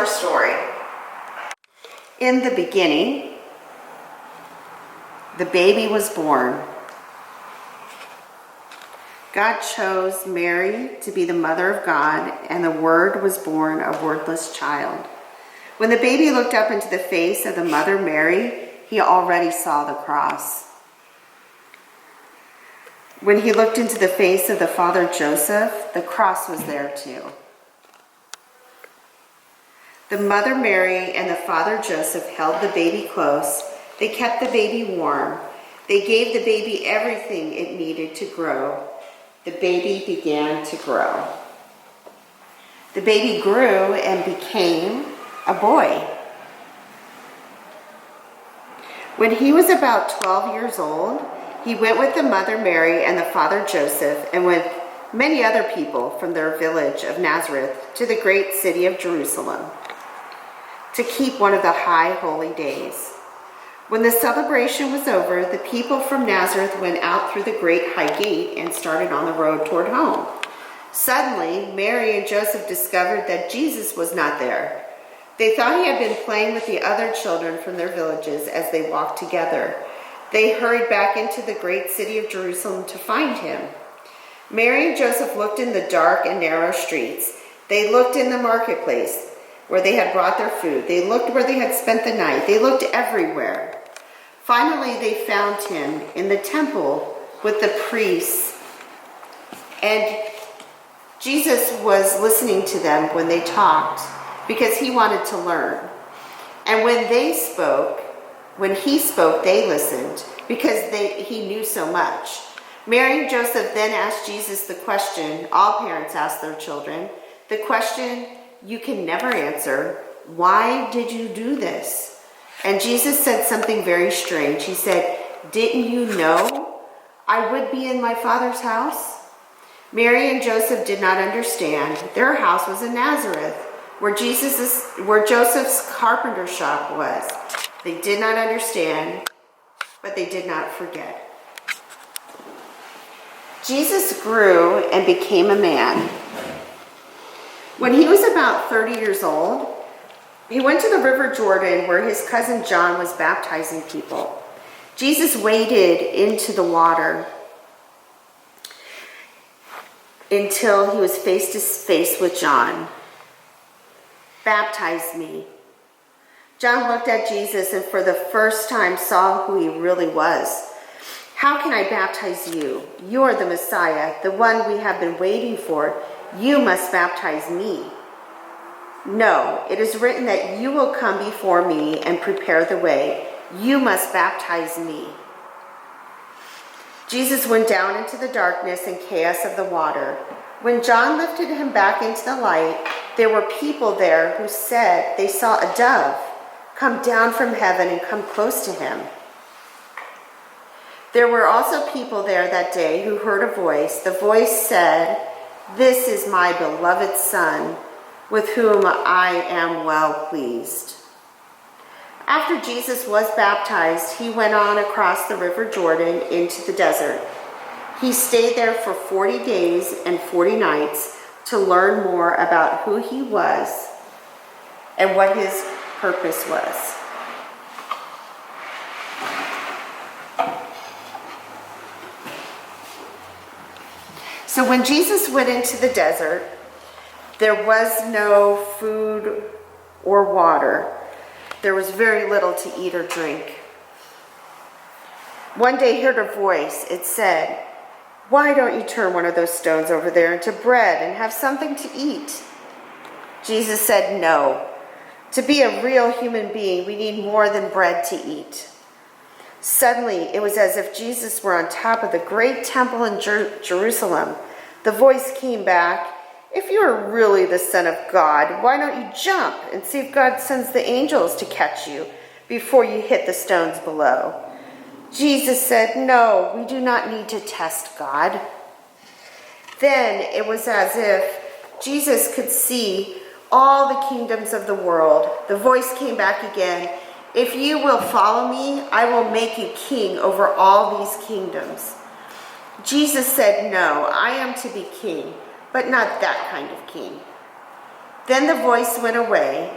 our story. In the beginning, the baby was born. God chose Mary to be the mother of God, and the Word was born a wordless child. When the baby looked up into the face of the mother Mary, he already saw the cross. When he looked into the face of the father Joseph, the cross was there too. The mother Mary and the father Joseph held the baby close. They kept the baby warm. They gave the baby everything it needed to grow. The baby began to grow. The baby grew and became a boy. When he was about 12 years old, he went with the mother Mary and the father Joseph and with many other people from their village of Nazareth to the great city of Jerusalem to keep one of the high holy days. When the celebration was over, the people from Nazareth went out through the great high gate and started on the road toward home. Suddenly, Mary and Joseph discovered that Jesus was not there. They thought he had been playing with the other children from their villages as they walked together. They hurried back into the great city of Jerusalem to find him. Mary and Joseph looked in the dark and narrow streets. They looked in the marketplace where they had brought their food. They looked where they had spent the night. They looked everywhere. Finally, they found him in the temple with the priests. And Jesus was listening to them when they talked because he wanted to learn. And when he spoke, they listened because he knew so much. Mary and Joseph then asked Jesus the question all parents ask their children, the question you can never answer, why did you do this? And Jesus said something very strange. He said, didn't you know I would be in my Father's house? Mary and Joseph did not understand. Their house was in Nazareth, where Joseph's carpenter shop was. They did not understand, but they did not forget. Jesus grew and became a man. When he was about 30 years old, he went to the river Jordan where his cousin John was baptizing people. Jesus waded into the water until he was face to face with John. Baptize me. John looked at Jesus and for the first time saw who he really was. How can I baptize you? You are the Messiah, the one we have been waiting for. You must baptize me. No, it is written that you will come before me and prepare the way. You must baptize me. Jesus went down into the darkness and chaos of the water. When John lifted him back into the light, there were people there who said they saw a dove come down from heaven and come close to him. There were also people there that day who heard a voice. The voice said, "This is my beloved Son, with whom I am well pleased." After Jesus was baptized, he went on across the river Jordan into the desert. He stayed there for 40 days and 40 nights to learn more about who he was and what his purpose was. So when Jesus went into the desert, there was no food or water. There was very little to eat or drink. One day he heard a voice. It said, "Why don't you turn one of those stones over there into bread and have something to eat?" Jesus said, "No. To be a real human being, we need more than bread to eat." Suddenly, it was as if Jesus were on top of the great temple in Jerusalem. The voice came back, "If you are really the Son of God, why don't you jump and see if God sends the angels to catch you before you hit the stones below?" Jesus said, "No, we do not need to test God." Then it was as if Jesus could see all the kingdoms of the world. The voice came back again, "If you will follow me, I will make you king over all these kingdoms." Jesus said, "No, I am to be king, but not that kind of king." Then the voice went away.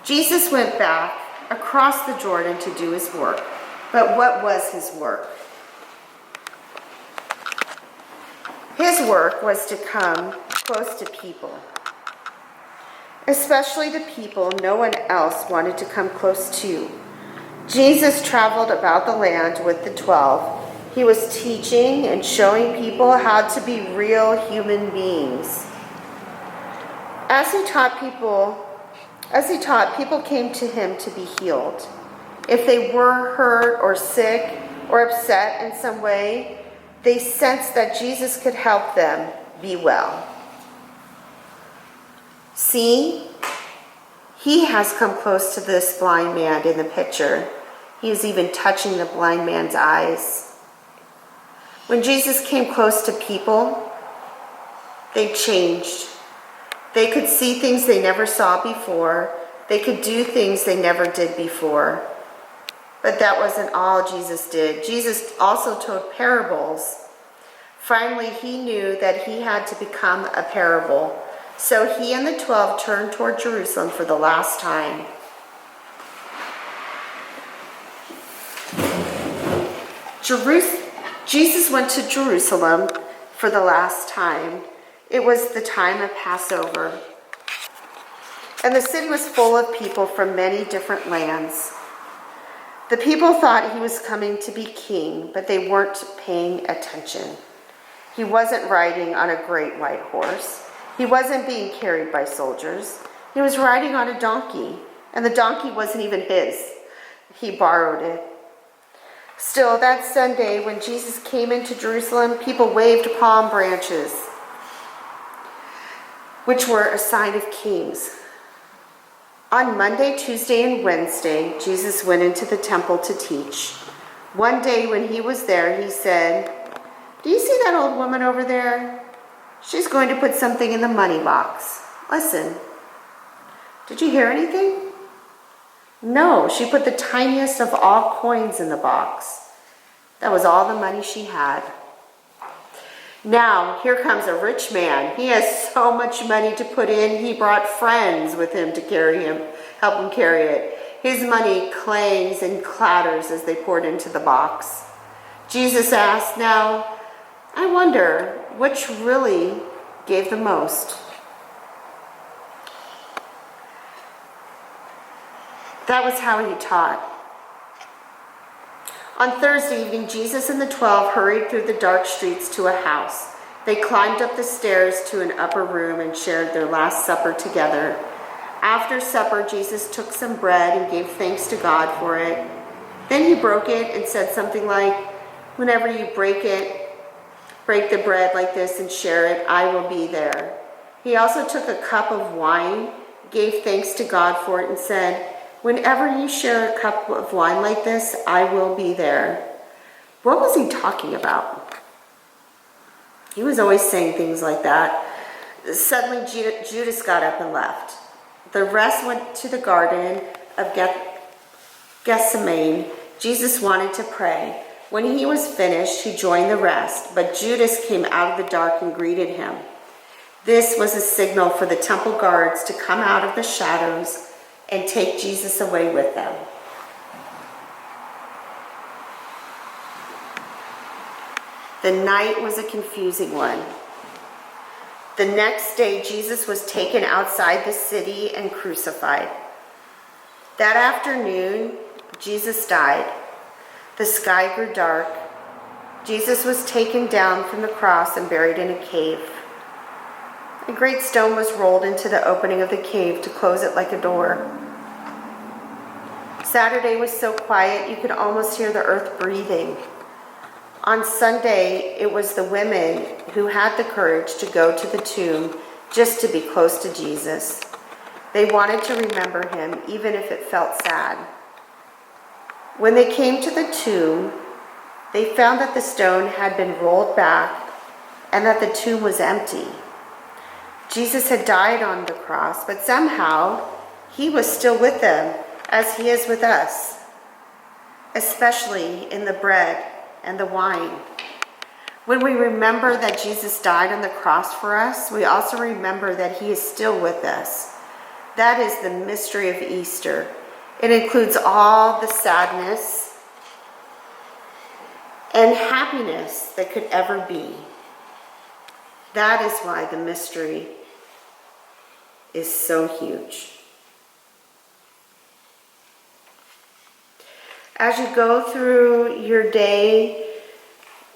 Jesus went back across the Jordan to do his work. But what was his work? His work was to come close to people, especially the people no one else wanted to come close to. Jesus traveled about the land with the 12. He was teaching and showing people how to be real human beings. As he taught, people came to him to be healed. If they were hurt or sick or upset in some way, they sensed that Jesus could help them be well. See, he has come close to this blind man in the picture. He is even touching the blind man's eyes. When Jesus came close to people, they changed. They could see things they never saw before. They could do things they never did before. But that wasn't all Jesus did. Jesus also told parables. Finally, he knew that he had to become a parable. So he and the 12 turned toward Jerusalem for the last time. Jesus went to Jerusalem for the last time. It was the time of Passover. And the city was full of people from many different lands. The people thought he was coming to be king, but they weren't paying attention. He wasn't riding on a great white horse. He wasn't being carried by soldiers. He was riding on a donkey, and the donkey wasn't even his. He borrowed it. Still, that Sunday when Jesus came into Jerusalem, people waved palm branches, which were a sign of kings. On Monday, Tuesday, and Wednesday, Jesus went into the temple to teach. One day when he was there, he said, "Do you see that old woman over there? She's going to put something in the money box. Listen." Did you hear anything? No, she put the tiniest of all coins in the box. That was all the money she had. Now, here comes a rich man. He has so much money to put in, he brought friends with him to help him carry it. His money clangs and clatters as they poured into the box. Jesus asked, "Now, I wonder which really gave the most?" That was how he taught. On Thursday evening, Jesus and the 12 hurried through the dark streets to a house. They climbed up the stairs to an upper room and shared their Last Supper together. After supper, Jesus took some bread and gave thanks to God for it. Then he broke it and said something like, "Whenever you break the bread like this and share it, I will be there." He also took a cup of wine, gave thanks to God for it, and said, "Whenever you share a cup of wine like this, I will be there." What was he talking about? He was always saying things like that. Suddenly, Judas got up and left. The rest went to the Garden of Gethsemane. Jesus wanted to pray. When he was finished, he joined the rest, but Judas came out of the dark and greeted him. This was a signal for the temple guards to come out of the shadows and take Jesus away with them. The night was a confusing one. The next day, Jesus was taken outside the city and crucified. That afternoon, Jesus died. The sky grew dark. Jesus was taken down from the cross and buried in a cave. A great stone was rolled into the opening of the cave to close it like a door. Saturday was so quiet you could almost hear the earth breathing. On Sunday, it was the women who had the courage to go to the tomb just to be close to Jesus. They wanted to remember him, even if it felt sad. When they came to the tomb, they found that the stone had been rolled back and that the tomb was empty. Jesus had died on the cross, but somehow he was still with them as he is with us, especially in the bread and the wine. When we remember that Jesus died on the cross for us, we also remember that he is still with us. That is the mystery of Easter. It includes all the sadness and happiness that could ever be. That is why the mystery is so huge. As you go through your day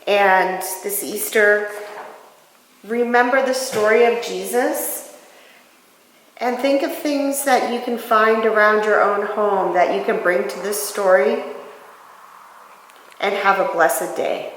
and this Easter, remember the story of Jesus and think of things that you can find around your own home that you can bring to this story, and have a blessed day.